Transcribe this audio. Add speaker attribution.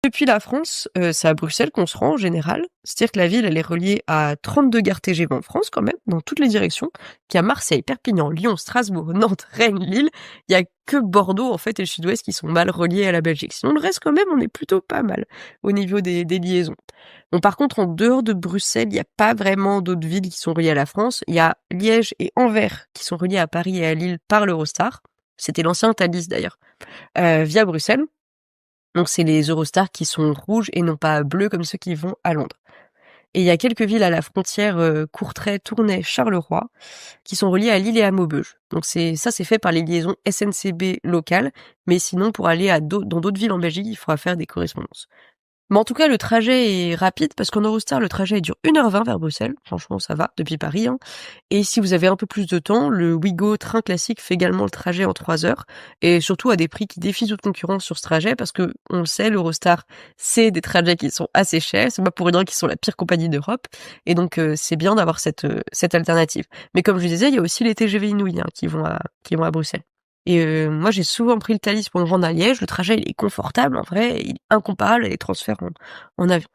Speaker 1: Depuis la France, c'est à Bruxelles qu'on se rend en général. C'est-à-dire que la ville, elle est reliée à 32 gares TGV en France quand même, dans toutes les directions. Puis il y a Marseille, Perpignan, Lyon, Strasbourg, Nantes, Rennes, Lille. Il y a que Bordeaux en fait et le Sud-Ouest qui sont mal reliés à la Belgique. Sinon le reste quand même, on est plutôt pas mal au niveau des liaisons. Bon par contre, en dehors de Bruxelles, il y a pas vraiment d'autres villes qui sont reliées à la France. Il y a Liège et Anvers qui sont reliés à Paris et à Lille par l'Eurostar. C'était l'ancien Thalys d'ailleurs, via Bruxelles. Donc c'est les Eurostars qui sont rouges et non pas bleus comme ceux qui vont à Londres. Et il y a quelques villes à la frontière, Courtrai, Tournai, Charleroi, qui sont reliées à Lille et à Maubeuge. Donc c'est fait par les liaisons SNCB locales, mais sinon pour aller dans d'autres villes en Belgique, il faudra faire des correspondances. Mais en tout cas, le trajet est rapide parce qu'en Eurostar, le trajet dure 1h20 vers Bruxelles. Franchement, ça va, depuis Paris, hein. Et si vous avez un peu plus de temps, le Ouigo train classique fait également le trajet en 3 heures et surtout à des prix qui défient toute concurrence sur ce trajet parce que, on le sait, l'Eurostar, c'est des trajets qui sont assez chers. C'est pas pour rien qu'ils sont la pire compagnie d'Europe. Et donc, c'est bien d'avoir cette alternative. Mais comme je disais, il y a aussi les TGV Inouï, hein, qui vont à Bruxelles. Et moi, j'ai souvent pris le Thalys pour me rendre à Liège. Le trajet, il est confortable, en vrai. Il est incomparable à les transferts en avion.